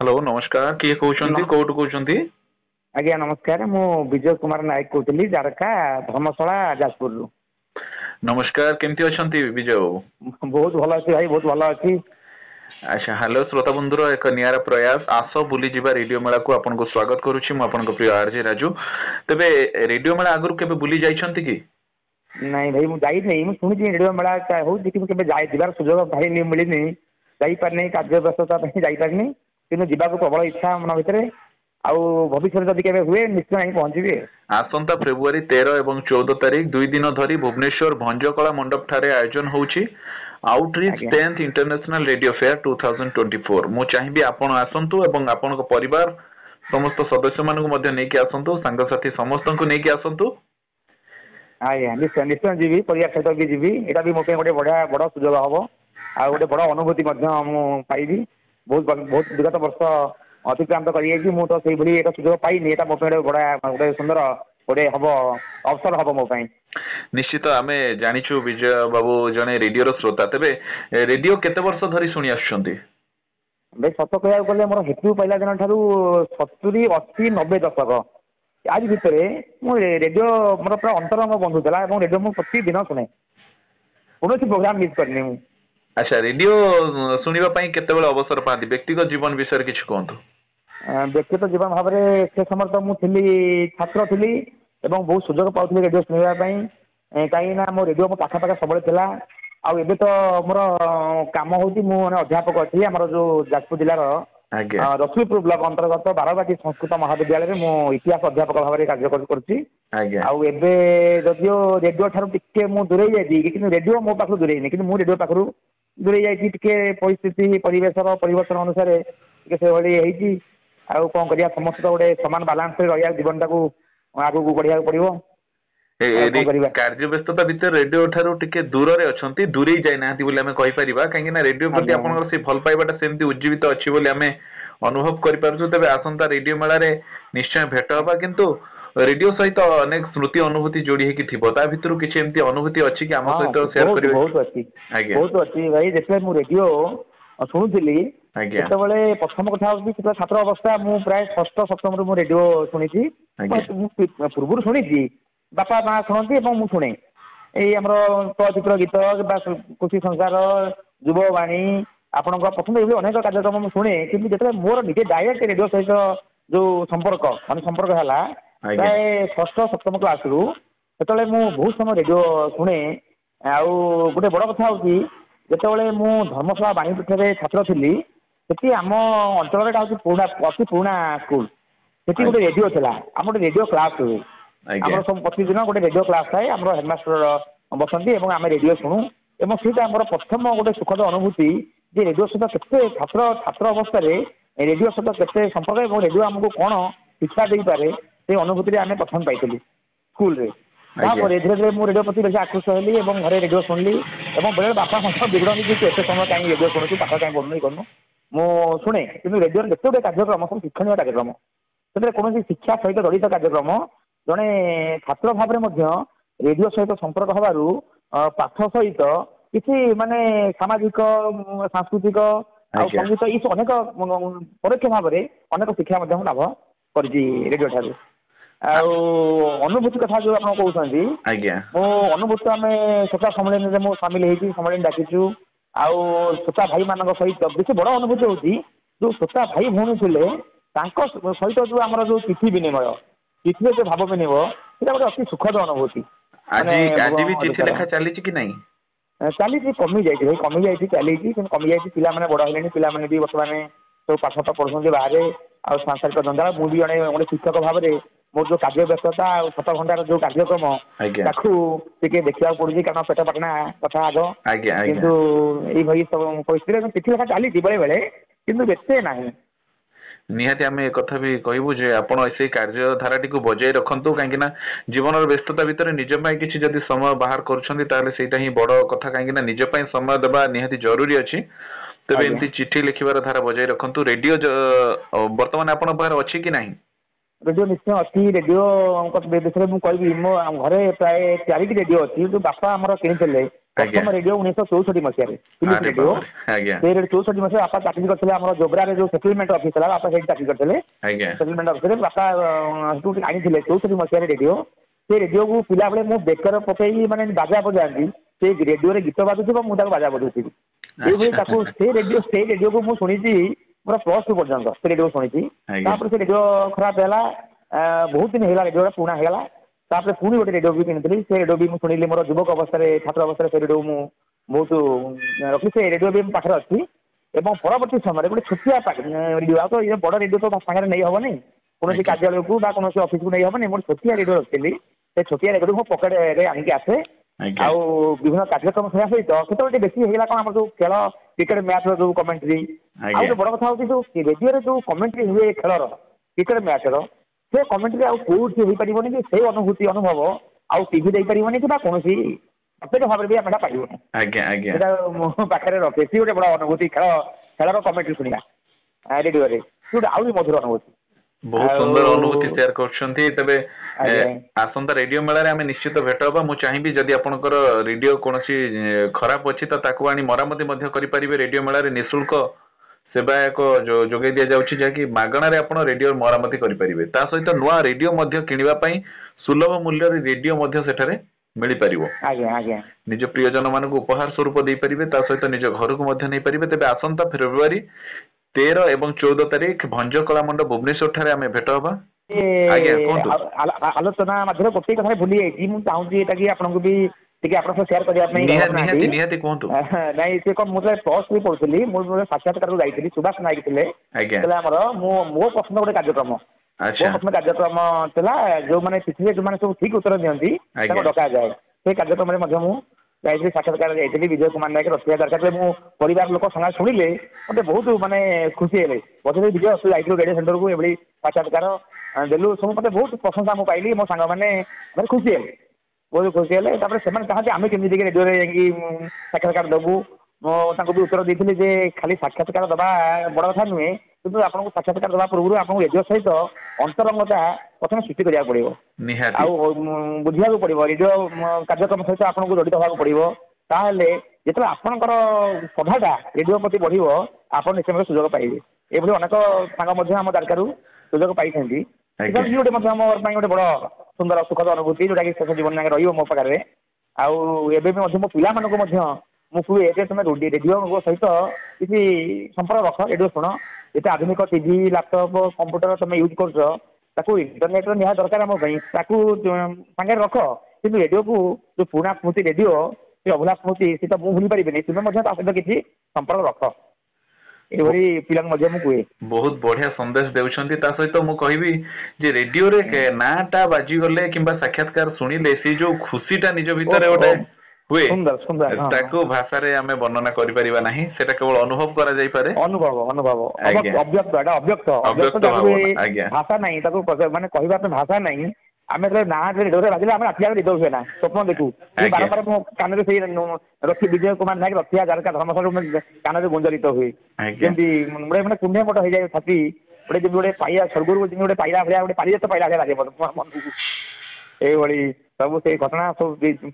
Hello नमस्कार किए कहउछंती न- कोउटु कहउछंती। ଆଜ୍ଞା ନମସ୍କାର। ମୁଁ ବିଜୟ କୁମାର ନାୟକ କହୁଥିଲି ଜାରକା ଧର୍ମଶାଳା ଯାଜପୁରରୁ। नमस्कार केमती अछंती विजय बाबू। ବହୁତ ଭଲ ଅଛି ଭାଇ, ବହୁତ ଭଲ ଅଛି। अच्छा हेलो श्रोता बंधुर एक नियारा प्रयास आस बुली जिबा रेडियो मेला को आपनको स्वागत करूची मु आपनको प्रिय आरजे राजू। तबे रेडियो मेला आगु केबे बुली जाइछंती कि? ନାଇଁ ଭାଇ ମୁଁ ଯାଇନି, ମୁଁ ଶୁଣିଛି ରେଡ଼ିଓ ମେଳା ହଉଛି କିନ୍ତୁ କେବେ ଯିବାର ସୁଯୋଗ ଭାଇ ମିଳିନି, ଯାଇପାରିନି, କାର୍ଯ୍ୟ ବ୍ୟସ୍ତତା ପାଇଁ ଯାଇପାରିନି। କିନ୍ତୁ ଯିବାକୁ ପ୍ରବଳ ଇଚ୍ଛା ମନ ଭିତରେ। ଆଉ ଭବିଷ୍ୟତରେ ଯଦି କେବେ ହୁଏ ନିଶ୍ଚୟ ଯାଇ ପହଞ୍ଚିବି। आसंता फेब्रुआरी 13 एवं 14 तारिख दुई दिन धरी भुवनेश्वर भंजकला मंडप ठारे आयोजन होउची आउटरीच ଆଜ୍ଞା 10th इंटरनेशनल रेडियो फेयर 2024। मु चाहिबी आपण आसंतु एवं आपनको परिवार समस्त सदस्य मानकु मध्ये नेकी आसंतु, सांगसाथी समस्तଙ୍କୁ नेकी आसंतु। ଆଜ୍ଞା ନିଶ୍ଚୟ ନିଶ୍ଚୟ ଯିବି, ପରିବାର ସହିତ ବି ଯିବି। ଏଇଟା ବି ମୋ ପାଇଁ ଗୋଟେ ବଢିଆ ବଡ ସୁଯୋଗ ହବ। ଆଉ ଗୋଟେ ବଡ ଅନୁଭୂତି ମଧ୍ୟ ମୁଁ ପାଇବି। ବହୁତ ବିଗତ ବର୍ଷ ଅତିକ୍ରାନ୍ତ କରିଯାଇଛି, ମୁଁ ତ ସେଇଭଳି ଏକ ସୁଯୋଗ ପାଇନି। ଏଇଟା ମୋ ପାଇଁ ଗୋଟେ ସୁନ୍ଦର ଗୋଟେ ହବ ଅବସର ହବ ମୋ ପାଇଁ। निश्चित आमे जानिछु विजय बाबू जने रेडियो श्रोता तेबे रेडियो केते वर्ष धरी शुणी आछुछंती? ଭାଇ ସତ କହିବାକୁ ଗଲେ ମୋର ହେତୁ ପାଇଲା ଦିନ ଠାରୁ 70, 80, 90 ଦଶକ ଆଜି ଭିତରେ ମୁଁ ରେଡ଼ିଓ ମୋର ପୁରା ଅନ୍ତରଙ୍ଗ ବନ୍ଧୁ ଥିଲା ଏବଂ ରେଡ଼ିଓ ମୁଁ ପ୍ରତିଦିନ ଶୁଣେ, କୌଣସି ପ୍ରୋଗ୍ରାମ ମିସ୍ କରିନି ମୁଁ। अच्छा रेडियो शुणिबा पई केतेबेले अवसर पाती व्यक्तिगत जीवन विषय किछ कहंतु। ବ୍ୟକ୍ତିଗତ ଜୀବନ ଭାବରେ ସେ ସମୟରେ ତ ମୁଁ ଥିଲି, ଛାତ୍ର ଥିଲି ଏବଂ ବହୁତ ସୁଯୋଗ ପାଉଥିଲି ରେଡ଼ିଓ ଶୁଣିବା ପାଇଁ। କାହିଁକି ନା ମୋ ରେଡ଼ିଓ ମୋ ପାଖାପାଖି ସବୁବେଳେ ଥିଲା। ଆଉ ଏବେ ତ ମୋର କାମ ହଉଛି, ମୁଁ ମାନେ ଅଧ୍ୟାପକ ଅଛି ଆମର ଯୋଉ ଯାଜପୁର ଜିଲ୍ଲାର आज्ञा ରସୁଲପୁର ବ୍ଲକ ଅନ୍ତର୍ଗତ ବାରବାଟୀ ସଂସ୍କୃତ ମହାବିଦ୍ୟାଳୟରେ ମୁଁ ଇତିହାସ ଅଧ୍ୟାପକ ଭାବରେ କାର୍ଯ୍ୟ କରୁଛି। आज्ञा ଆଉ ଏବେ ଯଦିଓ ରେଡ଼ିଓ ଠାରୁ ଟିକେ ମୁଁ ଦୂରେଇ ଯାଇଛି, କିନ୍ତୁ ରେଡ଼ିଓ ମୋ ପାଖରୁ ଦୂରେଇନି, କିନ୍ତୁ ମୁଁ ରେଡ଼ିଓ ପାଖରୁ ଦୂରେଇ ଯାଇଛି ଟିକେ ପରିସ୍ଥିତି ପରିବେଶର ପରିବର୍ତ୍ତନ ଅନୁସାରେ ଟିକେ ସେଭଳି ହେଇଛି। ଆଉ କଣ କରିବା, ସମସ୍ତେ ତ ଗୋଟେ ସମାନ ବାଲାନ୍ସରେ ରହିବା ଜୀବନଟାକୁ ଆଗକୁ ବଢିବାକୁ ପଡିବ। ଆଉ କଣ କରିବା। कार्य व्यस्तता भितर रेडियो ठारू टिके दूर रे अछंती, दूरी जाय नाहंती बोली हमें कहि परिबा। काहेकि ना रेडियो प्रति ଆଜ୍ଞା आपनकर से भल पाइबाटा सेमती उज्जीवित अछि बोली हमें अनुभव करि पारछु। तबे आसंता रेडियो मेला रे निश्चय भेट हबा, किंतु रेडियो सहित अनेक स्मृति अनुभूति जोड़ी हेकि थिबो। ता भितरु किछि एमती अनुभूति अछि कि हम ହଁ सहित शेयर ବହୁତ करिवे? ବହୁତ ଅଛି, आज्ञा ବହୁତ ଅଛି ଭାଇ। ଯେତେବେଳେ ମୁଁ ରେଡ଼ିଓ ଶୁଣୁଥିଲି आज्ञा ସେତେବେଳେ ପ୍ରଥମ କଥା ହଉଛି ସେତେବେଳେ ଛାତ୍ର ଅବସ୍ଥା, ମୁଁ ପ୍ରାୟ ଷଷ୍ଠ ସପ୍ତମରୁ ମୁଁ ରେଡ଼ିଓ ଶୁଣିଛି। आज्ञा ମୁଁ ପୂର୍ବରୁ ଶୁଣିଛି, ବାପା ମା ଶୁଣନ୍ତି ଏବଂ ମୁଁ ଶୁଣେ। ଏଇ ଆମର ଚଳଚ୍ଚିତ୍ର ଗୀତ ବା କୃଷି ସଂସାର, ଯୁବବାଣୀ, ଆପଣଙ୍କ ପ୍ରଥମେ ଏଭଳି ଅନେକ କାର୍ଯ୍ୟକ୍ରମ ମୁଁ ଶୁଣେ। କିନ୍ତୁ ଯେତେବେଳେ ମୋର ନିଜେ ଡାଇରେକ୍ଟ ରେଡ଼ିଓ ସହିତ ଯୋଉ ସମ୍ପର୍କ ହେଲା आज्ञा ପ୍ରାୟ ଷଷ୍ଠ ସପ୍ତମ କ୍ଲାସରୁ, ସେତେବେଳେ ମୁଁ ବହୁତ ସମୟ ରେଡ଼ିଓ ଶୁଣେ। ଆଉ ଗୋଟେ ବଡ଼ କଥା ହଉଛି, ଯେତେବେଳେ ମୁଁ ଧର୍ମଶାଳା ବାଣୀପୀଠରେ ଛାତ୍ର ଥିଲି, ସେଠି ଆମ ଅଞ୍ଚଳରେ ଏଟା ହଉଛି ଅତି ପୁରୁଣା ସ୍କୁଲ। ସେଠି ଗୋଟେ आज्ञा ରେଡ଼ିଓ ଥିଲା, ଆମର ଗୋଟେ ରେଡ଼ିଓ କ୍ଲାସ ହୁଏ। आज्ञा ଆମର ସବୁ ପ୍ରତିଦିନ ଗୋଟେ ରେଡ଼ିଓ କ୍ଲାସ ଥାଏ, ଆମର ହେଡମାଷ୍ଟର ବସନ୍ତି ଏବଂ ଆମେ ରେଡ଼ିଓ ଶୁଣୁ। ଏବଂ ସେଇଟା ଆମର ପ୍ରଥମ ଗୋଟେ ସୁଖଦ ଅନୁଭୂତି ଯେ ରେଡ଼ିଓ ସହିତ କେତେ ଛାତ୍ର ଅବସ୍ଥାରେ ରେଡ଼ିଓ ସହିତ କେତେ ସମ୍ପର୍କ ଏବଂ ରେଡ଼ିଓ ଆମକୁ କଣ ଶିକ୍ଷା ଦେଇପାରେ, ସେ ଅନୁଭୂତିରେ ଆମେ ପ୍ରଥମ ପାଇଥିଲୁ ସ୍କୁଲରେ। आज्ञा ତାପରେ ଧୀରେ ଧୀରେ ମୁଁ ରେଡ଼ିଓ ପ୍ରତି ବେଶୀ ଆକୃଷ୍ଟ ହେଲି ଏବଂ ଘରେ ରେଡ଼ିଓ ଶୁଣିଲି। ଏବଂ ବେଳେ ବାପା ମଧ୍ୟ ବିଗଡ଼ନ୍ତି ଯେ ତୁ ଏତେ ସମୟ କାହିଁକି ରେଡ଼ିଓ ଶୁଣୁଛୁ, ପାଠ କାହିଁକି ପଢ଼ୁନୁ, ଇଏ କରୁନୁ। ମୁଁ ଶୁଣେ, କିନ୍ତୁ ରେଡ଼ିଓରେ ଯେତେ ଗୋଟେ କାର୍ଯ୍ୟକ୍ରମ ସବୁ ଶିକ୍ଷଣୀୟ କାର୍ଯ୍ୟକ୍ରମ, ସେଥିରେ କୌଣସି ଶିକ୍ଷା ସହିତ ଜଡ଼ିତ କାର୍ଯ୍ୟକ୍ରମ। ଜଣେ ଛାତ୍ର ଭାବରେ ମଧ୍ୟ ରେଡ଼ିଓ ସହିତ ସମ୍ପର୍କ ହେବାରୁ ପାଠ ସହିତ କିଛି ମାନେ ସାମାଜିକ, ସାଂସ୍କୃତିକ ଆଉ आज्ञा ସଙ୍ଗୀତ ଏଇ ଅନେକ ପରୋକ୍ଷ ଭାବରେ ଅନେକ ଶିକ୍ଷା ମଧ୍ୟ ମୁଁ ଲାଭ କରିଛି ରେଡ଼ିଓ ଠାରୁ। ଆଉ ଅନୁଭୂତି କଥା ଯୋଉ ଆପଣ କହୁଛନ୍ତି, आज्ञा ମୁଁ ଅନୁଭୂତି ଆମେ ଶ୍ରୋତା ସମ୍ମିଳନୀରେ ମୁଁ ସାମିଲ ହେଇଛି, ସମ୍ମିଳନୀ ଡାକିଛୁ। ଆଉ ଶ୍ରୋତା ଭାଇମାନଙ୍କ ସହିତ ବେଶୀ ବଡ଼ ଅନୁଭୂତି ହେଉଛି ଯୋଉ ଶ୍ରୋତା ଭାଇ ଭଉଣୀ ଥିଲେ ତାଙ୍କ ସହିତ ଯୋଉ ଆମର ଯୋଉ ଚିଠି ବିନିମୟ, ଚିଠିରେ ଯୋଉ ଭାବ ବିନିମୟ, ସେଇଟା ଗୋଟେ ଅତି ସୁଖଦ ଅନୁଭୂତି। ମାନେ आज भी चिठी लेखा चली कि नहीं? ଚାଲିଛି, କମି ଯାଇଛି ଭାଇ, କମି ଯାଇଛି, ଚାଲିଛି କିନ୍ତୁ କମି ଯାଇଛି। ପିଲାମାନେ ବଡ଼ ହେଲେଣି, ପିଲାମାନେ ବି ବର୍ତ୍ତମାନ ସବୁ ପାଠ ପଢୁଛନ୍ତି ବାହାରେ। ଆଉ ସାଂସାରିକ ଜଞ୍ଜାଳ, ମୁଁ ବି ଜଣେ ଗୋଟେ ଶିକ୍ଷକ ଭାବରେ ମୋର ଯୋଉ କାର୍ଯ୍ୟ ବ୍ୟସ୍ତତା ଆଉ 7 ଘଣ୍ଟାର ଯୋଉ କାର୍ଯ୍ୟକ୍ରମ, आज्ञा ତାକୁ ଟିକେ ଦେଖିବାକୁ ପଡୁଛି, କାରଣ ପେଟ ପାଟଣା କଥା ଆଗ। आज्ञा आज्ञा କିନ୍ତୁ ଏଇଭଳି ସବୁ ପରିସ୍ଥିତିରେ ଚିଠି ଲେଖା ଚାଲିଛି ବେଳେ ବେଳେ, କିନ୍ତୁ ଏତେ ନାହିଁ। ନିହାତି ଆମେ ଏ କଥା ବି କହିବୁ ଯେ ଆପଣ ସେଇ କାର୍ଯ୍ୟଧାରାଟିକୁ ବଜାଇ ରଖନ୍ତୁ। କାହିଁକି ନା ଜୀବନର ବ୍ୟସ୍ତତା ଭିତରେ ନିଜ ପାଇଁ କିଛି ଯଦି ସମୟ ବାହାର କରୁଛନ୍ତି, ତାହେଲେ ସେଇଟା ହିଁ ବଡ କଥା। କାହିଁକି ନା ନିଜ ପାଇଁ ସମୟ ଦେବା ନିହାତି ଜରୁରୀ ଅଛି। ତେବେ ଆଜ୍ଞା ଏମିତି ଚିଠି ଲେଖିବାର ଧାରା ବଜାଇ ରଖନ୍ତୁ। ରେଡିଓ ବର୍ତ୍ତମାନ ଆପଣଙ୍କ ପାଖରେ ଅଛି କି ନାହିଁ? ରେଡ଼ିଓ ନିଶ୍ଚୟ ଅଛି। ରେଡ଼ିଓ ବିଷୟରେ ମୁଁ କହିବି, ମୋ ଘରେ ପ୍ରାୟ 4ଟି ରେଡ଼ିଓ ଅଛି, ଯୋଉ ବାପା ଆମର କିଣିଥିଲେ प्रथम रेडियो 1964 मसीह रेडियो से 64 मसीह बापा चाकरी करते आम जोग्रा जो सेटलमेंट ऑफिस है बापा से चाकरी करते सेटलमेंट ऑफिस बापा आनी 64 मसीह रेडियो से रेडियो को पिला बेले मु बेकर पकई माने बाजा बजाती से रेडियो रे गीत बाजुथि मु ताको बाजा बजाउथि से रेडियो को मु सुनिछि मोर +2 पर्यंत से रेडियो सुनिछि तापर से रेडियो खराब हैला बहुत दिन हैला रेडियो पुराना हैला तापर पुणी गोटे रेडियो भी किनी से रेडियो भी मुझे मोर युवक अवस्था छात्र अवस्था से रेडियो मुझे बहुत रखी से रेडियो भी पाखे अच्छी एवं परवर्ती समय गोटे छोटिया रेडियो आ तो ये बड़ रेडियो तो सागर नहीं हेनी कौन कार्यालय को कौन ऑफिस को नहीं हेनी मोर छोटिया रेडियो रखी से छोटिया रेडियो मो पकेट आणिक आसे आउ विभिन्न कार्यक्रम शुणा सहित केत बेसी होगा कौन आम जो खेल क्रिकेट मैच जो कमेंट्री आउ बड़ कथा हूँ जो रेडियो जो कमेंट्री हुए खेलर क्रिकेट मैच से कमेंट्री आउ कौटी हो पारनि कि से अनुभूति अनुभव आउ टीवी दे पारनि कि कौन प्रत्येक भाव में भी आम पाइबा मो पाखे रखे सी गोटे बड़ अनुभूति खेलर कमेंट्री शुणा रेडियो गोटे आउ मधुर अनुभूति बहुत सुंदर अनुभूति शेयर करछंती तबे आसंता रेडियो मेला रे आमे निश्चित भेट होबा मु चाहिबी जदि आपनकर रेडियो कोनसी खराब अछि त ताकू आनी मरामती मध्ये करि परिबे रेडियो मेला रे निशुल्क सेवा एक जोगे दिया जाउछि जे मागणा रे आपण रेडियो मरामती करि परिबे ता सहित नुआ रेडियो मध्ये किनिबा पई सुलभ मूल्य रे रेडियो मध्ये सेठारे मिली परिबो निज प्रियजन मानक उपहार स्वरूप दे परिबे ता सहित निज घर को मध्ये नै परिबे तबे आसंता फेब्रुआरी 13 एवं 14 तारीख भंजकला मंडप भुवनेश्वर ठारे आमे भेट होबा आलोचना मध्य गोटे कथा भूली जाइए मुझे चाहूँगी एटा कि आपन को भी टिके आपन शेयर करिया निहाती कोंतु नहीं से कोन मुझे प्लस भी पढुतली मुझे साक्षात्कार को जाइतली सुभाष नायक थिले तले हमर मो पसंद गोटे कार्यक्रम अच्छा मो कार्यक्रम तला जो माने तिथि जो माने सब ठीक उत्तर दियंती ताको डका जाए से कार्यक्रम रे मध्य मु जाइतली साक्षात्कार जाइतली विजय कुमार नायक रसिया दरकार मु परिवार लोक संगा सुनिले मते बहुत माने खुशी हेले बजे विजय असु जाइतलो रेडियो सेंटर को एबडी साक्षात्कार देलु सब मते बहुत प्रशंसा मु पाइली मो संग माने खुशी हेले बहुत खुशी हेले तापर सेमान चाहते आमे केमि दिके रेडियो रे जाई साक्षात्कार दबु मो ताको भी उत्तर देथिले जे खाली साक्षात्कार दबा बड़ कथा नुहे किंतु आपन साक्षात्कार दबा पूर्व आपन रेडियो सहित अंतरंगता प्रथम सृष्टि करिया पड़िबो निहाती आ बुझिया को पड़िबो रेडियो कार्यक्रम सहित आपन को जडित होगा पड़िबो ताहले जेतले आपनकर सभाटा रेडियो प्रति बढ़िबो आपन निश्चय सुयोग पाइबे एभली अनेक सांग मध्य हम दरकारू सुयोग पाइछन्ती इधर गोटे मध्य हमर पई गोटे बड़ सुंदर सुखद अनुभूति जोटा कि शेष जीवन में रहिबो मो पाखरे आउ एबे भी मध्य मो पिला मानको मध्य मु कुए एते तुम रेडियो सहित किसी संपर्क रख रेडियो शुण ये आधुनिक टीवी लैपटॉप कंप्यूटर तुम यूज कर इंटरनेट निहा दरकार आम सागे रख कि रेडियो को जो पुराना स्मृति रेडियो से अभुला स्मृति सी तो मुझे भूली पारे तुम्हें सहित किसी संपर्क रख ये पिला मुझे बहुत बढ़िया संदेश देउछंती ता सहित मु कहबी जे रेडियो रे नाटा बाजी गले किंबा साक्षात्कार सुनिले सी जो खुशीटा निज भितर गोटे हुए ताको भाषा रे हमें वर्णना करि परिबा नाही सेटा केवल अनुभव करा जाई पारे अनुभव अव्यक्त भाषा नहीं ताको माने कहबा पे भाषा नहीं आमे ना रेडियो रे बाजिले आमे रातिया रेडियो हुए ना स्वप्न देखू बार बार मो कान रे सेही रखी विजय कुमार नायक रखिया जार का धर्मशाला कान रे गुंजरित हुए जेंती माने कुंडे मोट हो जाए छाती गोटे जेंती गोटे पाइया स्वर्गरु जेंती गोटे पाइला भलिया गोटे पारिजात पाइला भलिया लागे मन ए भली सब से घटना सब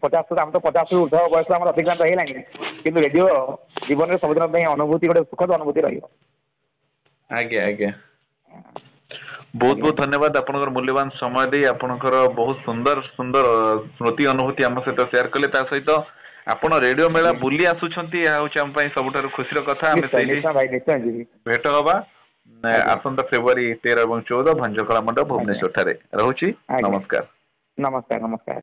50 आम तो 50 ऊर्ध बयस आम अतिक्रांत है कि रेडियो जीवन में सबुदिन अनुभूति गोटे सुखद अनुभूति रहा बहुत बहुत धन्यवाद आपनकर मूल्यवान समय दे आपनकर बहुत सुंदर सुंदर स्मृति अनुभूति आम सहित शेयर कले ता सहित आपण रेडियो मेला बुली आसुछंती हम सबुठार खुशी कथा भेट हवा आसंता फेब्रुआरी 13 और 14 भंजकला मंडप भुवनेश्वर ठारे रहुची नमस्कार नमस्कार नमस्कार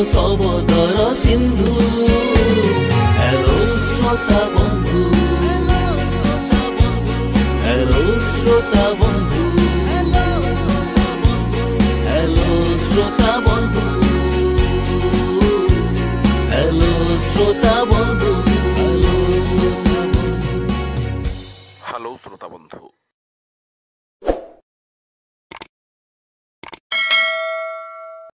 सबदर सिंधु हेलो श्रोता बंधु हेलो श्रोता बंधु শ্রোতা বন্ধু